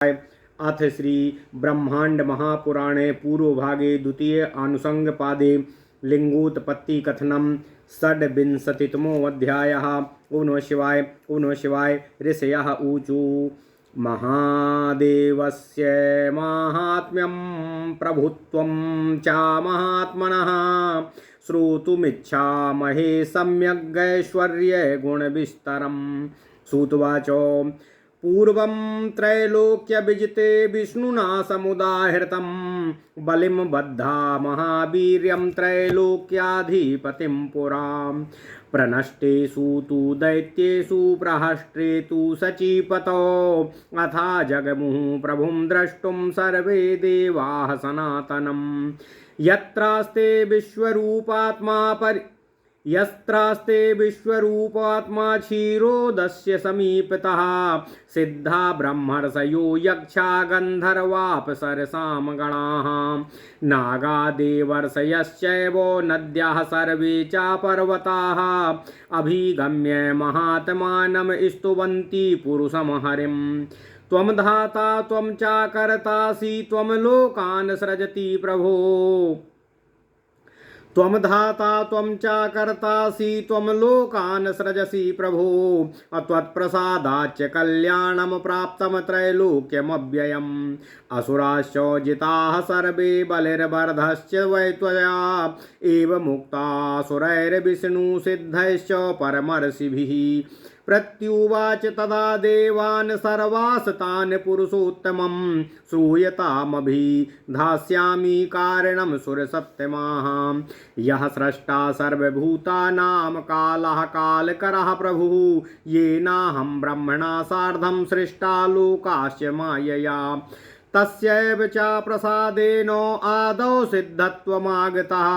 अथ श्री ब्रह्मांड महापुराणे पूर्वभागे द्वितीय आनुषंग पादे लिंगोत्पत्ति कथनम षड्विंशतितमोऽध्यायः। ओम नमः शिवाय। ओम नमः शिवाय। ऋषयः ऊचु महादेवस्य माहात्म्यं प्रभुत्वं च महात्मनः श्रोतुमिच्छामहे सम्यग्ऐश्वर्यगुणविस्तरम्। सूतवाच पूर्वं त्रैलोक्यविजिते विष्णुना समुदाहृतं बलिं बद्धा महावीर्यं त्रैलोक्याधिपतिं पुरां प्रनष्टेषु तु दैत्येषु प्रहष्ट्रे तु सचीपतो अथा जगमुः प्रभुं द्रष्टुं सर्वे देवाः सनातनं यत्रास्ते विश्वरूपात्मा क्षीरोदस्य समीपतः सिद्धा ब्रह्मर्षयो यक्षा गन्धर्वाप्सरसां गणाः नागा देवर्षयश्चैव नद्याः सर्वे च पर्वताः अभिगम्य महात्मानं स्तुवन्ति पुरुषं हरिं त्वं धाता त्वं च कर्तासि त्वं लोकान् सृजति प्रभो त्वं धाता त्वं च कर्तासि त्वं लोकान् सृजसि प्रभो त्वत्प्रसादाच्च कल्याणं प्राप्तं त्रैलोक्यमव्ययम् असुराश्च जिताः सर्वे बलिर्वर्धश्च वै त्वया एव मुक्तासुरैर्विष्णुसिद्धैश्च परमर्षिभिः प्रत्युवाच तदा देवान् सर्वास्तान् पुरुषोत्तमं श्रूयतामभिधास्यामि कारणं सुरसत्यमाः यः स्रष्टा सर्वभूतानां कालः कालकरः प्रभुः येनाहं ब्रह्मणा सार्धं सृष्टा लोकाश्च मायया तस्यैव च प्रसादेन आदौ सिद्धत्वमागतः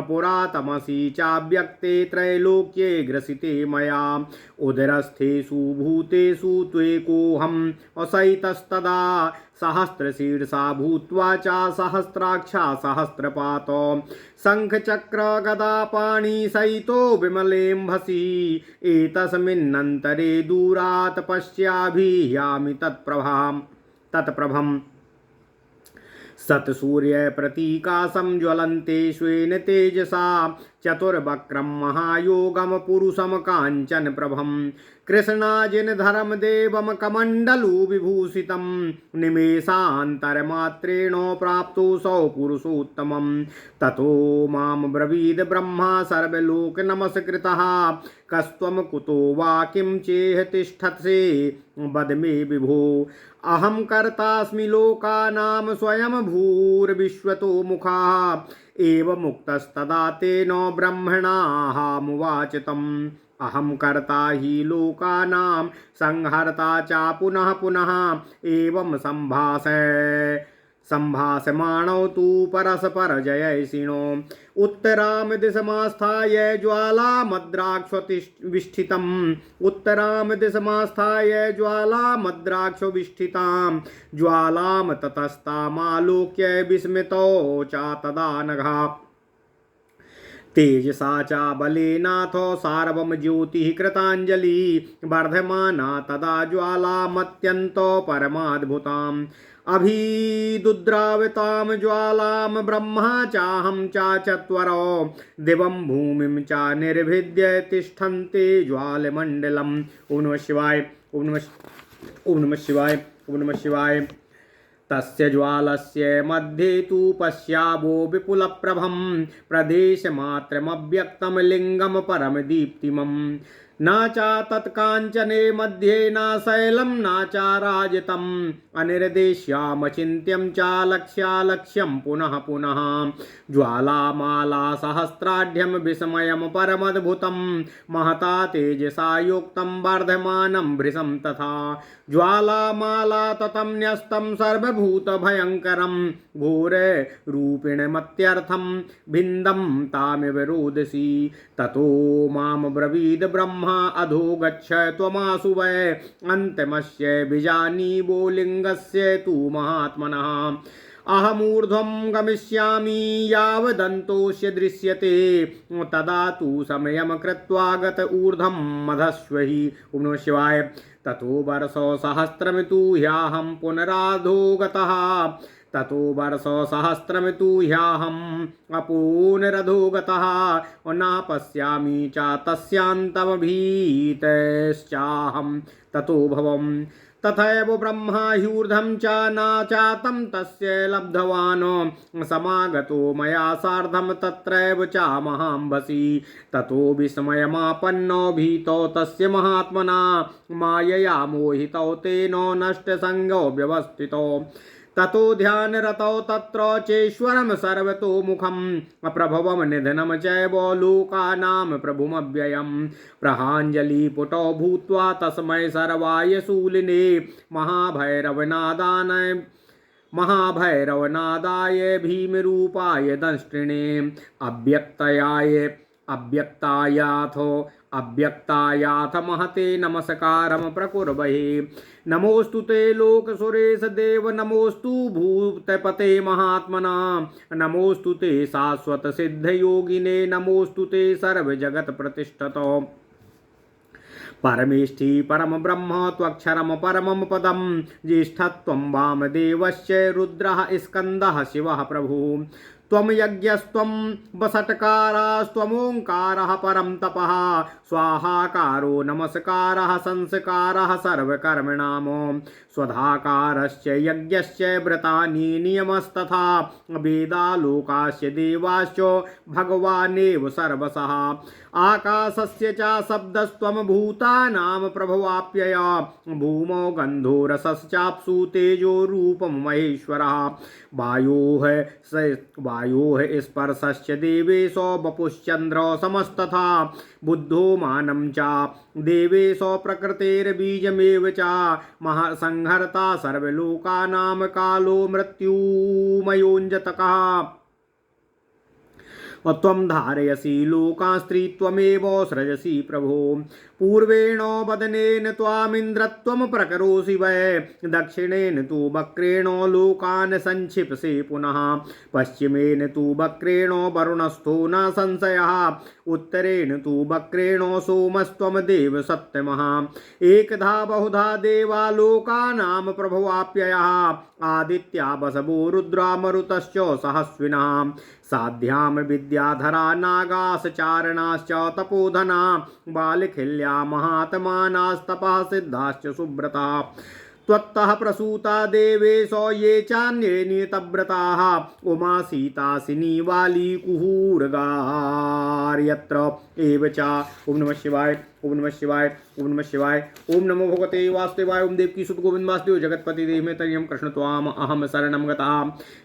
पुरातमसि चाव्यक्ते त्रैलोक्ये ग्रसिते मया उदरस्थेषु भूतेषु त्वेकोऽहम् असहितस्तदा सहस्रशीर्षा भूत्वा च सहस्राक्षा सहस्रपात शङ्खचक्र गदापाणिसहितो विमलेऽम्भसि एतस्मिन्नन्तरे दूरात् पश्याभियामि तत्प्रभम् सत्सूर्य प्रतीकाशं ज्वलन्ते श्वेन तेजसा चतुर्वक्रं महायोगं पुरुषं काञ्चन प्रभं कृष्णाजिनधरं देवं कमण्डलु विभूषितं निमेषान्तरमात्रेण प्राप्तोऽसौ पुरुषोत्तमं ततो मां ब्रवीद ब्रह्मा सर्वलोकनमस्कृतः कस्त्वं कुतो वा किं चेह तिष्ठसे वद मे विभो अहं कर्तास्मि लोकानां स्वयं भूर्विश्वतो मुखाः एवं मुक्तस्तदा तेन ब्रह्मणामुवाच तम् अहं कर्ता हि लोकानां संहर्ता च पुनः पुनः एवं सम्भाषमाणौ तु परस्परजयैषिणो उत्तरां दिशमास्थाय ज्वालामद्राक्षविष्ठितां ज्वालां ततस्तामालोक्य विस्मितौ च तदा नघा तेजसा च बलेनाथो सार्वं ज्योतिः कृताञ्जलि वर्धमाना तदा ज्वालामत्यन्तो परमाद्भुताम् अभिदुद्रावितां ज्वालां ब्रह्मा चाहं च चत्वरो दिवं भूमिं च निर्भिद्य तिष्ठन्ते ज्वालमण्डलम्। ओम नमः शिवाय। ओम नमः शिवाय। ओम नमः शिवाय। तस्य ज्वालस्य मध्ये तु पश्यावो विपुलप्रभं प्रदेशमात्रमव्यक्तं लिङ्गं परमदीप्तिमम् न च तत्काञ्चने मध्ये न शैलं न च राजितम् अनिर्देश्यामचिन्त्यं च लक्ष्यालक्ष्यं पुनः पुनः ज्वालामाला सहस्राढ्यं विस्मयं परमद्भुतं महता तेजसा युक्तं वर्धमानं भृशं तथा ज्वालामाला ततं न्यस्तं सर्वभूतभयङ्करं घोररूपिणमत्यर्थं भिन्दं तामिव रोदसी ततो मां ब्रवीद ब्रह्मा अधो गच्छ त्वमासु वै अन्त्यमस्य बीजानीवो लिङ्गस्य तु महात्मनः अहमूर्ध्वं गमिष्यामि यावदन्तोऽस्य दृश्यते तदा तु समयं कृत्वा गत ऊर्ध्वं मधस्वहि। ओम नमः शिवाय। ततो वर्षो सहस्रमितु ह्याहं पुनराधो गतः ततो वर्षो सहस्रमितु ह्याहम् अपुनरधो गतः न पश्यामि च तस्यान्तमभीतश्चाहं ततो भवम् तथैव ब्रह्मा ह्यूर्ध्वं च न चातं तस्य लब्धवान् समागतो मया सार्धं तत्रैव च महाम्भसि ततो विस्मयमापन्नो भीतो तस्य महात्मना मायया मोहितो तेन नष्टसङ्गो व्यवस्थितो ततो ध्यानरतौ तत्र चेश्वरं सर्वतोमुखम् अप्रभवं निधनं चैव लोकानां प्रभुमव्ययम् प्रहाञ्जलिपुटो भूत्वा तस्मै सर्वाय शूलिने महाभैरवनादाय भीमरूपाय दंष्ट्रिणे अव्यक्तायाथ महते नमस्कारं प्रकुर्वहे नमोस्तु ते लोकसुरेश देव नमोस्तु भूतपते महात्मना नमोस्तु ते शाश्वत सिद्धयोगिने नमोस्तु ते सर्वजगत्प्रतिष्ठतो परमेष्ठी परम ब्रह्म त्वक्षरम परमं पदं ज्येष्ठत्वं वामदेवस्य रुद्रः स्कन्दः शिवः प्रभुः त्वं यज्ञस्त्वं वषट्कारास्त्वमोङ्कारः परं तपः स्वाहाकारो नमस्कारः संस्कारः सर्वकर्मणां स्वधाकारस्य यज्ञस्य व्रतानि नियमस्तथा वेदालोकास्य देवाश्च भगवानेव सर्वशः आकाशस्य च शब्दस्त्वं भूतानां प्रभवाप्यय भूमौ गन्धो रसश्चाप्सु तेजो रूपं महेश्वरः वायोः स्पर्शस्य देवेशो वपुश्चन्द्र समस्तथा बुद्धो मानं च देवेशो प्रकृतेर्बीजमेव च महासंहर्ता सर्वलोकानां कालो मृत्युमयोञ्जतकः त्वं धारयसि लोकांस्त्रीत्वमेव सृजसि प्रभो पूर्वेण वदनेन त्वामिन्द्रत्वं प्रकरोषि वै दक्षिणेन तु वक्रेण लोकान् संक्षिप्सि पुनः पश्चिमेन तु वक्रेण वरुणस्थो न संशयः उत्तरेण तु वक्रेण सोमस्त्वं देव सत्यमः एकधा बहुधा देवा लोकानां प्रभवाप्ययः आदित्या वसवो रुद्रा मरुतश्च सहस्विनः साध्यां विद्याधरा नागाश्चारणाश्च तपोधना बालखिल्या महात्मानास्तपः सिद्धाश्च सुव्रता त्वत्तः प्रसूता देवेशो ये चान्ये नियतव्रताः उमा सीता सिनी वाली कुहूर्गार्यत्र एव च ओम नमः शिवाय ओम नमः शिवाय ओम नमः शिवाय ओम नमो भगवते वासुदेवाय ओम देवकी सुत गोविंद वासुदेव जगतपति देव तयं कृष्ण त्वाम अहम शरणं गता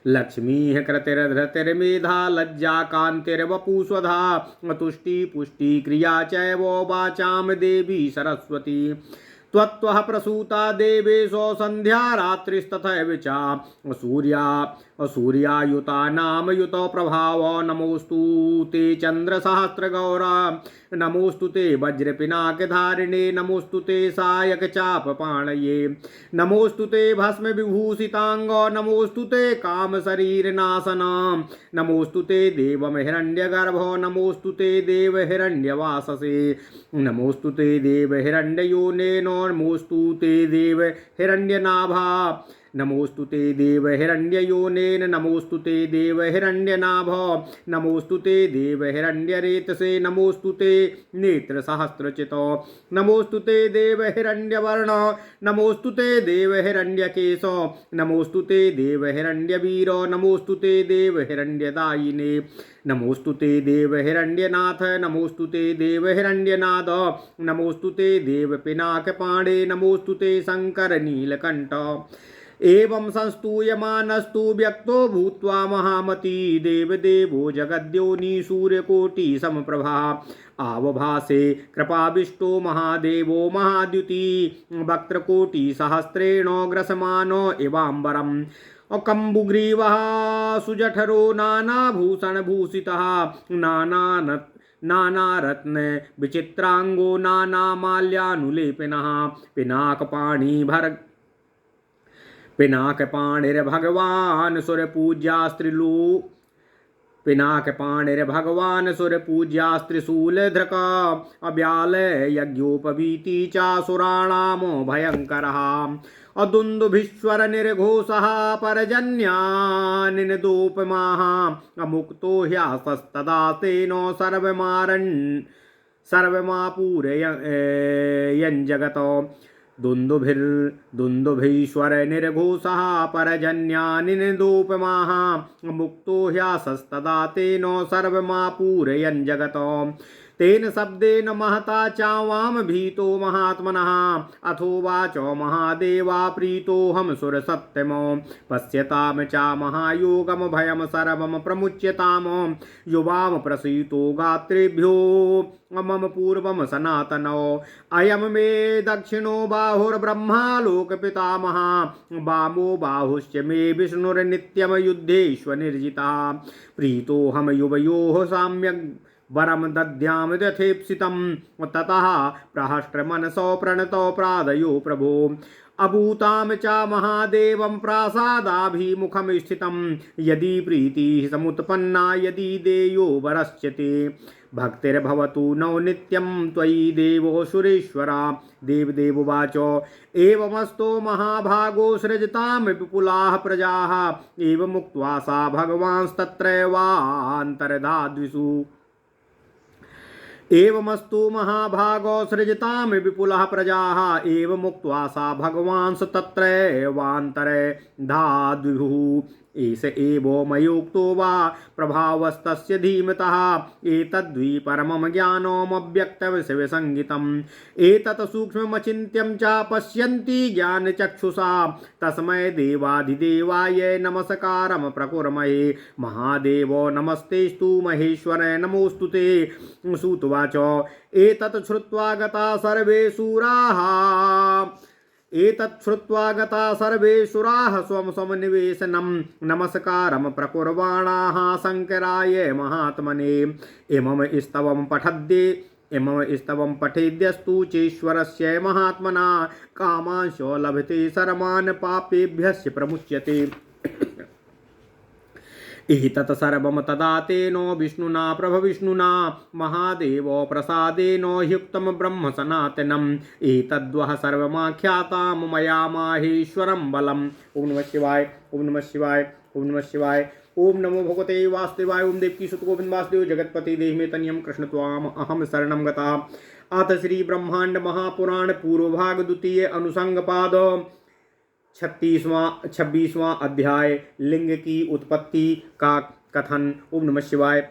लक्ष्मीः कृतिर्धृतिर्मेधा लज्जा कान्तिर्वपु स्वधा तुष्टि पुष्टि क्रिया चैव वाचां देवी सरस्वती त्वत्वः प्रसूता देवेशो संध्या रात्रिस्तथैव च सूर्यायुतानां युतो प्रभावो नमोस्तु ते चन्द्रसहस्रगौरा नमोस्तु ते वज्रपिनाकधारिणे नमोस्तु ते सायकचापपाणये नमोस्तु ते भस्मविभूषिताङ्गो नमोस्तु ते कामशरीरनाशना नमोस्तु ते देवहिरण्यगर्भो नमोस्तु ते देवहिरण्यवाससे नमोस्तु ते देवहिरण्ययोने नमोस्तु ते देवहिरण्यनाभा नमोस्तु ते देवहिरण्ययोनेन नमोस्तु ते देवहिरण्यनाभ नमोस्तु ते देवहिरण्यरेतसे नमोस्तु ते नेत्रसहस्रचितो नमोस्तु ते देवहिरण्यवर्ण नमोस्तु ते देवहिरण्यकेश नमोस्तु ते देवहिरण्यवीर नमोस्तु ते देवहिरण्यदायिने नमोस्तु ते देवहिरण्यनाथ नमोस्तु ते देवहिरण्यनाद नमोस्तु ते देवपिनाकपाणे नमोस्तु ते शङ्करनीलकण्ठ एवं संस्तूयमानस्तु व्यक्तो भूत्वा महामती देवदेवो जगद्योनि सूर्यकोटि समप्रभा आवभासे कृपाविष्टो महादेवो महाद्युति वक्त्रकोटि सहस्रेण ग्रसमानो इवाम्बरम् कम्बुग्रीवः सुजठरो नानाभूषणभूषितः नानारत्न विचित्रांगो नानामाल्यानुलेपिनः पिनाकपाणिर्भगवान् सुरपूज्या पिनाक पाणिर्भगवान् सुरपूज्यास्त्रिशूलधृक अव्याल यज्ञोपवीति चासुराणामो भयङ्करः अदुन्दुभीश्वर निर्घोषः परजन्यानिनदोपमाः अमुक्तो ह्यासस्तदा तेनो सर्वमापूरयञ्जगतो दुन्दुभीश्वर निर्घोषः परजन्यानिनदोपमाः मुक्तो ह्यासस्तदा तेनो सर्वमापूरयञ्जगतो तेन शब्देन महता चावाम भीतो महात्मनः अथोवाचो महादेवा प्रीतोऽहं सुरसत्यमो पश्यताम चा महायोगम भयम सर्वम प्रमुच्यताम युवाम प्रसीतो गात्रेभ्यो मम पूर्वम सनातनो अयम मे दक्षिणो बाहुर्ब्रह्मा लोकपितामह वामो बाहुश्च मे विष्णुर्नित्यम युद्धेष्वनिर्जिता प्रीतोऽहं युवयोः साम्यक् वरम दद्याम यथेप्सितं ततः प्रहष्ट्रमनसो प्रणतो प्रादयो प्रभो अभूतां च महादेवं प्रासादाभिमुखं स्थितं यदि प्रीतिः समुत्पन्ना यदि देयो वरश्चते भक्तिर्भवतु नो नित्यं त्वयि देवो सुरेश्वरा देवदेववाचो एवमस्तो महाभागो सृजतां विपुलाः प्रजाः एवमुक्त्वा सा भगवांस्तत्रैवान्तर्धाद्विषु एवमस्तु महाभागो सृजतां विपुलः प्रजाः एवमुक्त्वा सा भगवांस तत्रैवान्तर्धाद्विषु एष एवो मयोक्तो वा प्रभावस्तस्य धीमतः एतद्वि परमं ज्ञानमव्यक्तं शिवसंगितम् एतत् सूक्ष्ममचिन्त्यं च पश्यन्ति ज्ञानचक्षुषा तस्मै देवाधिदेवाय नमस्कारं प्रकुर्महे महादेवो नमस्तेस्तु महेश्वर नमोऽस्तु ते सूतवाच एतत् श्रुत्वा गता सर्वे शूराः एतत् श्रुत्वा गता सर्वे सुराः स्वं स्वनिवेशनं नमस्कारं प्रकुर्वाणाः शङ्कराय महात्मने इमं स्तवं पठेद्यस्तु चेश्वरस्य महात्मना कामांशो लभते सर्वान् पापेभ्यश्च प्रमुच्यते एतत् सर्वं तदा तेनो विष्णुना प्रभविष्णुना महादेवो प्रसादेनो ह्युक्तं ब्रह्म सनातनम् एतद्वः सर्वमाख्यातां मया माहेश्वरं बलम् ओम नमः शिवाय ओम नमः शिवाय ओम नमः शिवाय ओम नमो भगवते वासुदेवाय ओम देवकी सुत गोविंद वासुदेव जगतपति देह में तनियम कृष्ण त्वाम अहम शरणं गता अथ श्री ब्रह्मांड महापुराण पूर्व भाग द्वितीय अनुसंग पाद 26वां अध्याय लिंग की उत्पत्ति का कथन। ओम नमः शिवाय।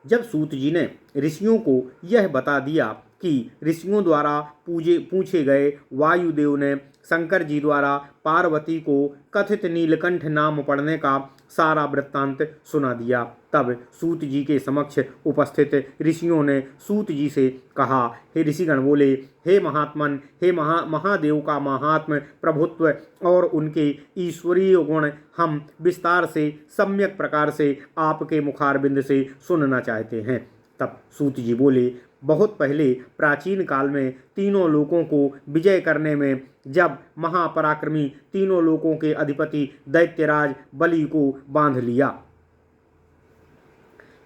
जब सूत जी ने ऋषियों को यह बता दिया कि ऋषियों द्वारा पूछे गए वायुदेव ने शंकर जी द्वारा पार्वती को कथित नीलकंठ नाम पढ़ने का सारा वृत्तांत सुना दिया, तब सूत जी के समक्ष उपस्थित ऋषियों ने सूत जी से कहा, हे ऋषिगण बोले, हे महात्मन, हे महादेव का महात्म प्रभुत्व और उनके ईश्वरीय गुण हम विस्तार से सम्यक प्रकार से आपके मुखारबिंद से सुनना चाहते हैं। तब सूत जी बोले, बहुत पहले प्राचीन काल में तीनों लोकों को विजय करने में जब महापराक्रमी तीनों लोकों के अधिपति दैत्यराज बलि को बांध लिया,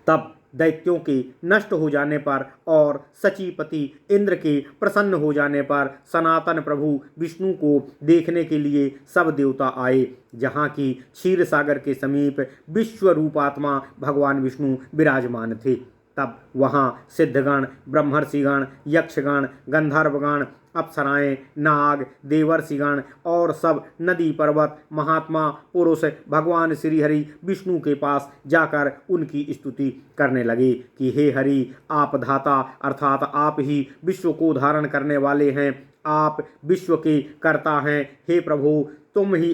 तब दैत्यों के नष्ट हो जाने पर और सचीपति इंद्र के प्रसन्न हो जाने पर सनातन प्रभु विष्णु को देखने के लिए सब देवता आए, जहाँ की क्षीर सागर के समीप विश्व रूपात्मा भगवान विष्णु विराजमान थे। तब वहाँ सिद्धगण, ब्रह्मर्षिगण, यक्षगण, गंधर्वगण, अप्सराएं, नाग, देवर्षिगण और सब नदी पर्वत महात्मा पुरुष भगवान श्री हरि विष्णु के पास जाकर उनकी स्तुति करने लगे कि हे हरि, आप धाता अर्थात आप ही विश्व को धारण करने वाले हैं, आप विश्व के कर्ता हैं। हे प्रभु,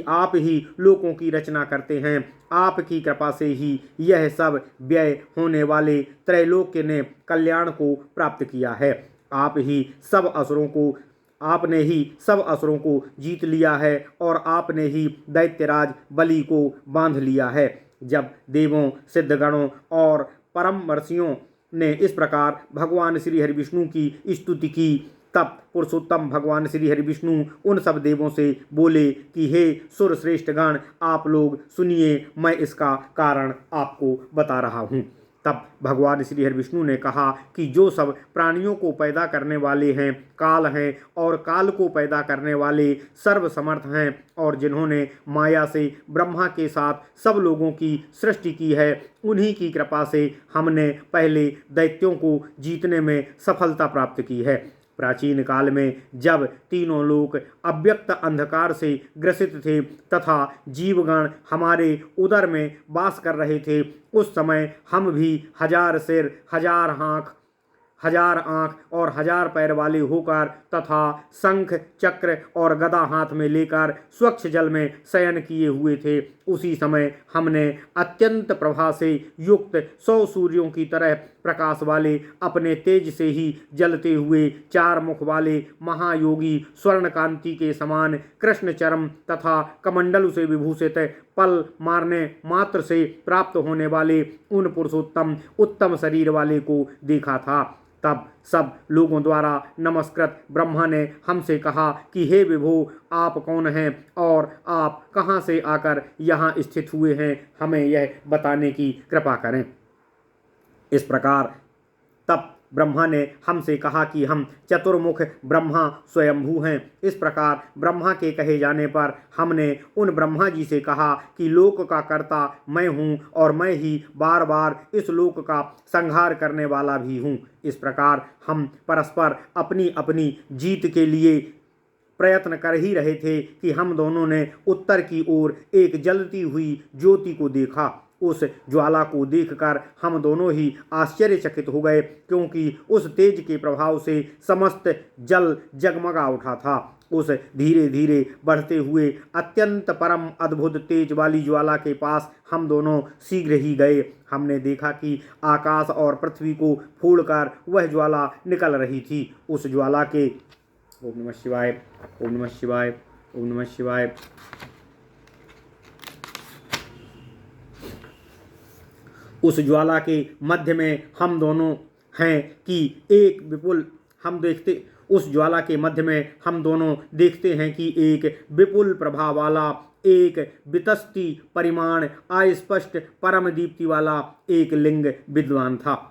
आप ही लोकों की रचना करते हैं, आपकी कृपा से ही यह सब व्यय होने वाले त्रैलोक्य ने कल्याण को प्राप्त किया है। आपने ही सब असुरों को जीत लिया है और आपने ही दैत्यराज बलि को बांध लिया है। जब देवों, सिद्धगणों और परम ऋषियों ने इस प्रकार भगवान श्री हरि विष्णु की स्तुति की, तब पुरुषोत्तम भगवान श्री हरि विष्णु उन सब देवों से बोले कि हे सुर श्रेष्ठ गण, आप लोग सुनिए, मैं इसका कारण आपको बता रहा हूँ। तब भगवान श्री हरि विष्णु ने कहा कि जो सब प्राणियों को पैदा करने वाले हैं काल हैं, और काल को पैदा करने वाले सर्वसमर्थ हैं, और जिन्होंने माया से ब्रह्मा के साथ सब लोगों की सृष्टि की है, उन्हीं की कृपा से हमने पहले दैत्यों को जीतने में सफलता प्राप्त की है। प्राचीन काल में जब तीनों लोक अव्यक्त अंधकार से ग्रसित थे तथा जीवगण हमारे उदर में वास कर रहे थे, उस समय हम भी 1000 सिर, 1000 आँख और 1000 पैर वाले होकर तथा शंख चक्र और गदा हाथ में लेकर स्वच्छ जल में शयन किए हुए थे। उसी समय हमने अत्यंत प्रभा से युक्त 100 सूर्यों की तरह प्रकाश वाले, अपने तेज से ही जलते हुए 4 मुख वाले महायोगी, स्वर्ण कांति के समान कृष्ण चरम तथा कमंडल से विभूषित, पल मारने मात्र से प्राप्त होने वाले उन पुरुषोत्तम उत्तम शरीर वाले को देखा था। तब सब लोगों द्वारा नमस्कृत ब्रह्मा ने हमसे कहा कि हे विभो, आप कौन हैं और आप कहाँ से आकर यहाँ स्थित हुए हैं, हमें यह बताने की कृपा करें। इस प्रकार तब ब्रह्मा ने हमसे कहा कि हम चतुर्मुख ब्रह्मा स्वयंभू हैं। इस प्रकार ब्रह्मा के कहे जाने पर हमने उन ब्रह्मा जी से कहा कि लोक का कर्ता मैं हूँ और मैं ही बार बार इस लोक का संहार करने वाला भी हूँ। इस प्रकार हम परस्पर अपनी अपनी जीत के लिए प्रयत्न कर ही रहे थे कि हम दोनों ने उत्तर की ओर एक जलती हुई ज्योति को देखा। उस ज्वाला को देखकर हम दोनों ही आश्चर्यचकित हो गए, क्योंकि उस तेज के प्रभाव से समस्त जल जगमगा उठा था। उस धीरे धीरे बढ़ते हुए अत्यंत परम अद्भुत तेज वाली ज्वाला के पास हम दोनों शीघ्र ही गए। हमने देखा कि आकाश और पृथ्वी को फोड़कर वह ज्वाला निकल रही थी। उस ज्वाला के ओम नमः शिवाय, ओम नमः शिवाय, ओम नमः शिवाय। उस ज्वाला के मध्य में हम दोनों हैं कि एक विपुल उस ज्वाला के मध्य में हम दोनों देखते हैं कि एक विपुल प्रभा वाला, एक वितस्ती परिमाण अस्पष्ट परम दीप्ति वाला एक लिंग विद्वान था।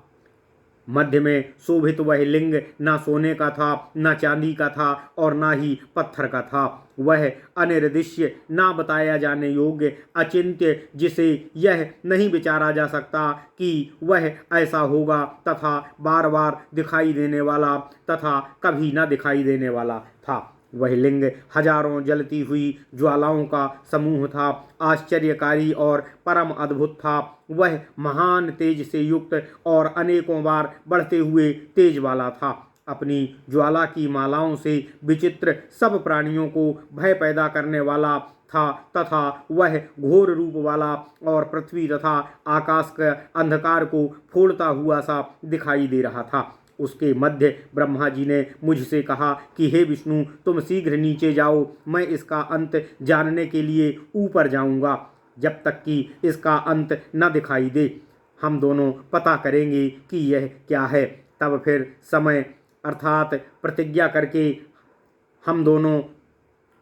मध्य में शोभित वह लिंग न सोने का था, न चांदी का था और न ही पत्थर का था। वह अनिर्दिश्य, ना बताया जाने योग्य, अचिंत्य, जिसे यह नहीं विचारा जा सकता कि वह ऐसा होगा, तथा बार बार दिखाई देने वाला तथा कभी न दिखाई देने वाला था। वह लिंग हजारों जलती हुई ज्वालाओं का समूह था, आश्चर्यकारी और परम अद्भुत था। वह महान तेज से युक्त और अनेकों बार बढ़ते हुए तेज वाला था। अपनी ज्वाला की मालाओं से विचित्र सब प्राणियों को भय पैदा करने वाला था, तथा वह घोर रूप वाला और पृथ्वी तथा आकाश के अंधकार को फोड़ता हुआ सा दिखाई दे रहा था। उसके मध्य ब्रह्मा जी ने मुझसे कहा कि हे विष्णु, तुम शीघ्र नीचे जाओ, मैं इसका अंत जानने के लिए ऊपर जाऊंगा। जब तक कि इसका अंत न दिखाई दे, हम दोनों पता करेंगे कि यह क्या है। तब फिर समय अर्थात प्रतिज्ञा करके हम दोनों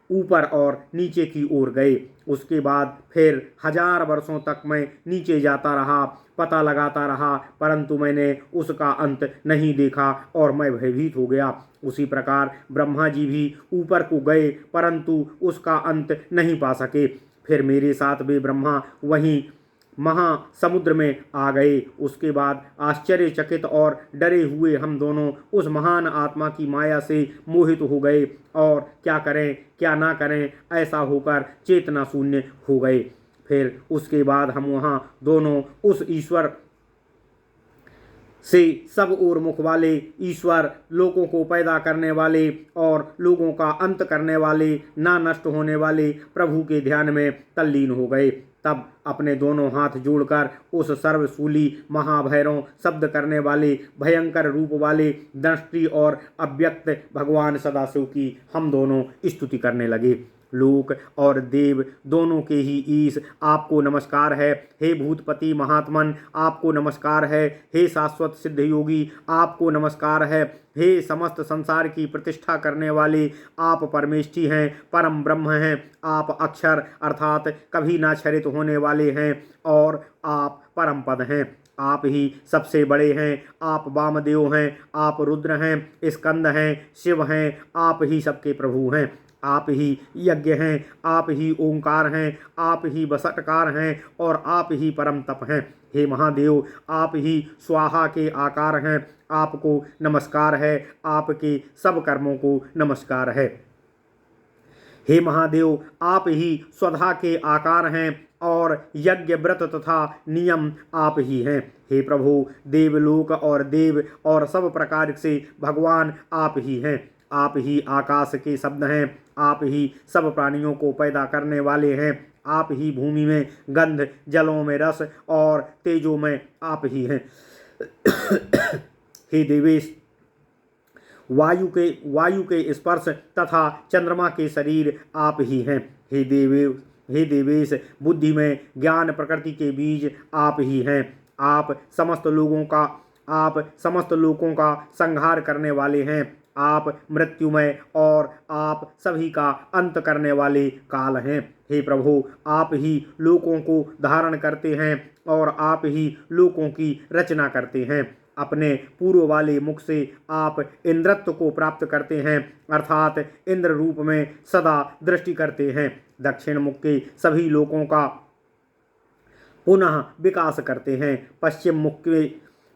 ऊपर और नीचे की ओर गए। उसके बाद फिर 1000 वर्षों तक मैं नीचे जाता रहा, पता लगाता रहा, परंतु मैंने उसका अंत नहीं देखा और मैं भयभीत हो गया। उसी प्रकार ब्रह्मा जी भी ऊपर को गए, परंतु उसका अंत नहीं पा सके। फिर मेरे साथ वे ब्रह्मा वहीं महासमुद्र में आ गए। उसके बाद आश्चर्यचकित और डरे हुए हम दोनों उस महान आत्मा की माया से मोहित हो गए और क्या करें क्या ना करें ऐसा होकर चेतना शून्य हो गए। फिर उसके बाद हम वहाँ दोनों उस ईश्वर से सब ओर मुख वाले ईश्वर, लोगों को पैदा करने वाले और लोगों का अंत करने वाले, ना नष्ट होने वाले प्रभु के ध्यान में तल्लीन हो गए। तब अपने दोनों हाथ जोड़कर उस सर्वशूली महाभैरव शब्द करने वाले भयंकर रूप वाले दृष्टि और अव्यक्त भगवान सदाशिव की हम दोनों स्तुति करने लगे। लोक और देव दोनों के ही ईश आपको नमस्कार है। हे भूतपति महात्मन आपको नमस्कार है। हे शाश्वत सिद्ध योगी आपको नमस्कार है। हे समस्त संसार की प्रतिष्ठा करने वाले आप परमेष्ठी हैं, परम ब्रह्म हैं। आप अक्षर अर्थात कभी ना क्षरित होने वाले हैं और आप परम पद हैं। आप ही सबसे बड़े हैं। आप वामदेव हैं, आप रुद्र हैं, स्कंद हैं, शिव हैं। आप ही सबके प्रभु हैं। आप ही यज्ञ हैं, आप ही ओंकार हैं, आप ही बसटकार हैं और आप ही परम तप हैं। हे महादेव आप ही स्वाहा के आकार हैं। आपको नमस्कार है। आपके सब कर्मों को नमस्कार है। हे महादेव आप ही स्वधा के आकार हैं और यज्ञ व्रत तथा नियम आप ही हैं। हे प्रभु देवलोक और देव और सब प्रकार से भगवान आप ही हैं। आप ही आकाश के शब्द हैं। आप ही सब प्राणियों को पैदा करने वाले हैं। आप ही भूमि में गंध, जलों में रस और तेजों में आप ही हैं। हे देवेश वायु के स्पर्श तथा चंद्रमा के शरीर आप ही हैं। हे देवेश बुद्धि में ज्ञान प्रकृति के बीज आप ही हैं। आप समस्त लोगों का संहार करने वाले हैं। आप मृत्युमय और आप सभी का अंत करने वाले काल हैं। हे प्रभु आप ही लोकों को धारण करते हैं और आप ही लोकों की रचना करते हैं। अपने पूर्व वाले मुख से आप इंद्रत्व को प्राप्त करते हैं अर्थात इंद्र रूप में सदा दृष्टि करते हैं। दक्षिण मुख के सभी लोकों का पुनः विकास करते हैं।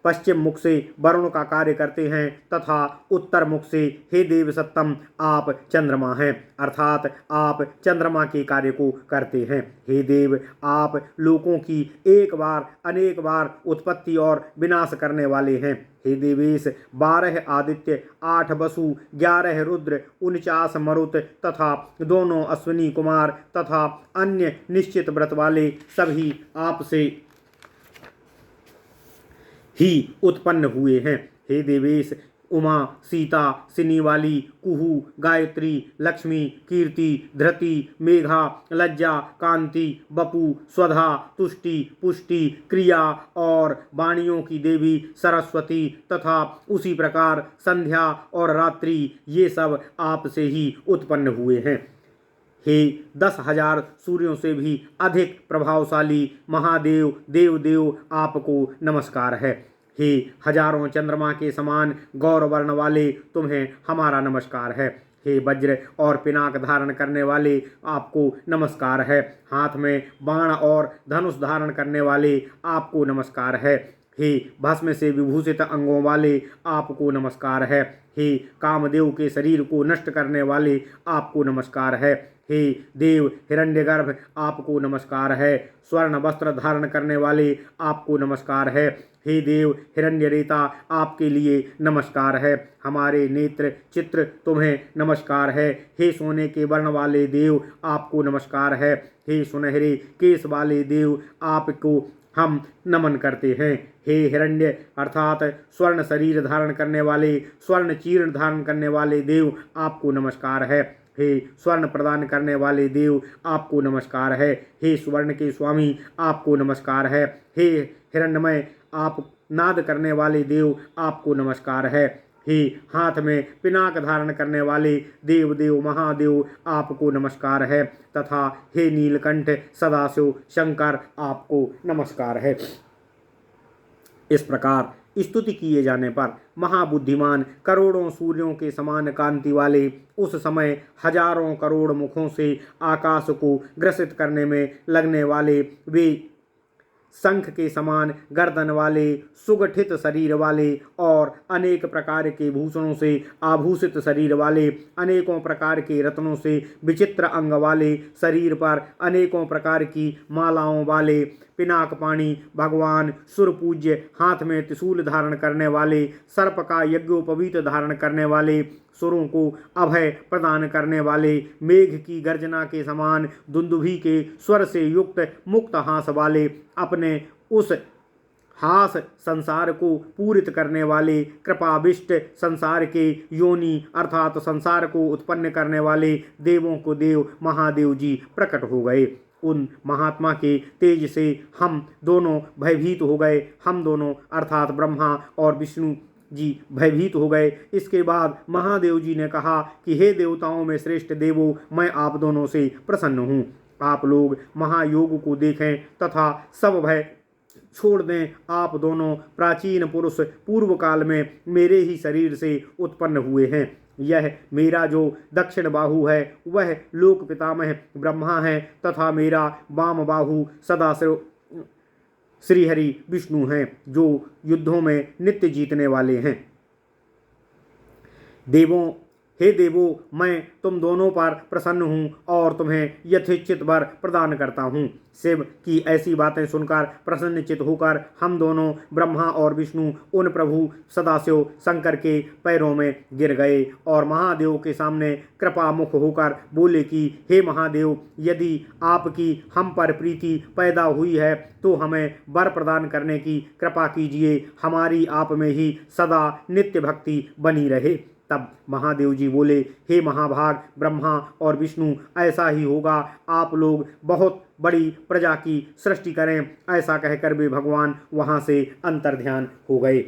पश्चिम मुख से वरुण का कार्य करते हैं तथा उत्तर मुख से हे देव सत्तम आप चंद्रमा हैं अर्थात आप चंद्रमा के कार्य को करते हैं। हे देव आप लोकों की एक बार अनेक बार उत्पत्ति और विनाश करने वाले हैं। हे देवेश 12 आदित्य 8 वसु 11 रुद्र 49 मरुत तथा दोनों अश्विनी कुमार तथा अन्य निश्चित व्रत वाले सभी आपसे ही उत्पन्न हुए हैं। हे देवेश उमा सीता सिनीवाली कुहू गायत्री लक्ष्मी कीर्ति धृति मेघा लज्जा कांति बपू स्वधा तुष्टि पुष्टि क्रिया और वाणियों की देवी सरस्वती तथा उसी प्रकार संध्या और रात्रि ये सब आपसे ही उत्पन्न हुए हैं। हे 10,000 सूर्यों से भी अधिक प्रभावशाली महादेव देवदेव आपको नमस्कार है। हे हजारों चंद्रमा के समान गौर वर्ण वाले तुम्हें हमारा नमस्कार है। हे वज्र और पिनाक धारण करने वाले आपको नमस्कार है। हाथ में बाण और धनुष धारण करने वाले आपको नमस्कार है। हे भस्म से विभूषित अंगों वाले आपको नमस्कार है। हे कामदेव के शरीर को नष्ट करने वाले आपको नमस्कार है। हे देव हिरण्यगर्भ आपको नमस्कार है। स्वर्ण वस्त्र धारण करने वाले आपको नमस्कार है। हे देव हिरण्यरेता आपके लिए नमस्कार है। हमारे नेत्र चित्र तुम्हें नमस्कार है। हे सोने के वर्ण वाले देव आपको नमस्कार है। हे सुनहरे केश वाले देव आपको हम नमन करते हैं। हे हिरण्य अर्थात स्वर्ण शरीर धारण करने वाले स्वर्ण चीर्ण धारण करने वाले देव आपको नमस्कार है। हे स्वर्ण प्रदान करने वाले देव आपको नमस्कार है। हे स्वर्ण के स्वामी आपको नमस्कार है। हे हिरण्यमय आप नाद करने वाले देव आपको नमस्कार है। हे हाथ में पिनाक धारण करने वाले देव देव महादेव आपको नमस्कार है तथा हे नीलकंठ सदाशिव शंकर आपको नमस्कार है। इस प्रकार स्तुति किए जाने पर महाबुद्धिमान करोड़ों सूर्यों के समान कांति वाले उस समय हजारों करोड़ मुखों से आकाश को ग्रसित करने में लगने वाले वे शंख के समान गर्दन वाले सुगठित शरीर वाले और अनेक प्रकार के भूषणों से आभूषित शरीर वाले अनेकों प्रकार के रत्नों से विचित्र अंग वाले शरीर पर अनेकों प्रकार की मालाओं वाले पिनाक पाणी भगवान सुरपूज्य हाथ में त्रिशूल धारण करने वाले सर्प का यज्ञोपवीत धारण करने वाले सुरों को अभय प्रदान करने वाले मेघ की गर्जना के समान दुंदुभी के स्वर से युक्त मुक्त हास वाले अपने उस हास संसार को पूरित करने वाले, कृपाविष्ट संसार के योनि अर्थात संसार को उत्पन्न करने वाले देवों को देव महादेव जी प्रकट हो गए। उन महात्मा के तेज से हम दोनों भयभीत हो गए। हम दोनों अर्थात ब्रह्मा और विष्णु जी भयभीत हो गए। इसके बाद महादेव जी ने कहा कि हे देवताओं में श्रेष्ठ देवों, मैं आप दोनों से प्रसन्न हूँ। आप लोग महायोग को देखें तथा सब भय छोड़ दें। आप दोनों प्राचीन पुरुष पूर्व काल में मेरे ही शरीर से उत्पन्न हुए हैं। यह मेरा जो दक्षिण बाहु है वह लोक पितामह ब्रह्मा है तथा मेरा वाम बाहु सदाशिव श्रीहरि विष्णु हैं, जो युद्धों में नित्य जीतने वाले हैं। देवों, हे देवों, मैं तुम दोनों पर प्रसन्न हूँ और तुम्हें यथेच्छित वर प्रदान करता हूँ। शिव की ऐसी बातें सुनकर प्रसन्नचित होकर हम दोनों ब्रह्मा और विष्णु उन प्रभु सदाशिव शंकर के पैरों में गिर गए और महादेव के सामने कृपामुख होकर बोले कि हे महादेव, यदि आपकी हम पर प्रीति पैदा हुई है तो हमें वर प्रदान करने की कृपा कीजिए। हमारी आप में ही सदा नित्य भक्ति बनी रहे। तब महादेव जी बोले, हे महाभाग ब्रह्मा और विष्णु, ऐसा ही होगा। आप लोग बहुत बड़ी प्रजा की सृष्टि करें। ऐसा कहकर वे भगवान वहाँ से अंतर्ध्यान हो गए।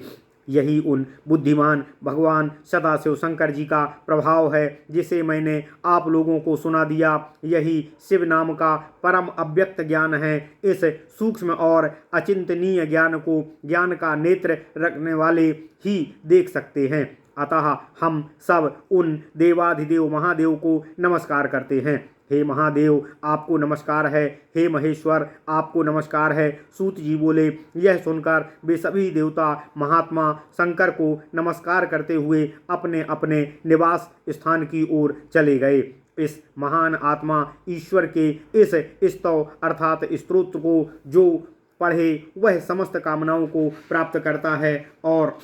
यही उन बुद्धिमान भगवान सदाशिव शंकर जी का प्रभाव है जिसे मैंने आप लोगों को सुना दिया। यही शिव नाम का परम अव्यक्त ज्ञान है। इस सूक्ष्म और अचिंतनीय ज्ञान को ज्ञान का नेत्र रखने वाले ही देख सकते हैं। अतः हम सब उन देवाधिदेव महादेव को नमस्कार करते हैं। हे महादेव, आपको नमस्कार है। हे महेश्वर, आपको नमस्कार है। सूत जी बोले। यह सुनकर वे सभी देवता महात्मा शंकर को नमस्कार करते हुए अपने अपने निवास स्थान की ओर चले गए। इस महान आत्मा ईश्वर के इस स्तव अर्थात स्तोत्र को जो पढ़े वह समस्त कामनाओं को प्राप्त करता है और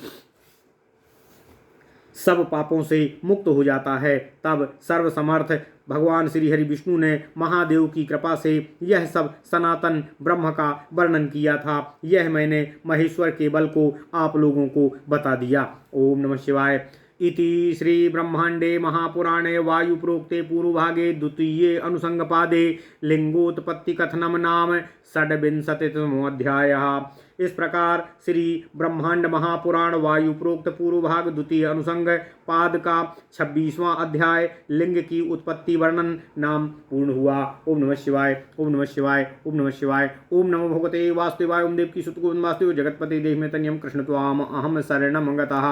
सब पापों से मुक्त हो जाता है। तब सर्वसमर्थ भगवान श्री हरि विष्णु ने महादेव की कृपा से यह सब सनातन ब्रह्म का वर्णन किया था। यह मैंने महेश्वर के बल को आप लोगों को बता दिया। ओम नमः शिवाय। इति श्री ब्रह्मांडे महापुराणे वायु प्रोक्ते पूर्वभागे द्वितीये अनुसंगपादे लिंगोत्पत्ति कथनम नाम षड्विंशतितमोऽध्यायः। इस प्रकार श्री ब्रह्मांड महापुराण वायु प्रोक्त पूर्व भाग द्वितीय अनुसंग पाद का 26वां अध्याय लिंग की उत्पत्ति वर्णन नाम पूर्ण हुआ। ओम नमः शिवाय। ओम नमः शिवाय। ओम नमः शिवाय। ओम नमो भगवते वासुदेवाय। ओम देव की सुत गोविंद वासुदेव जगतपति देह में तन्यम कृष्ण त्वाम अहम शरणम गतः।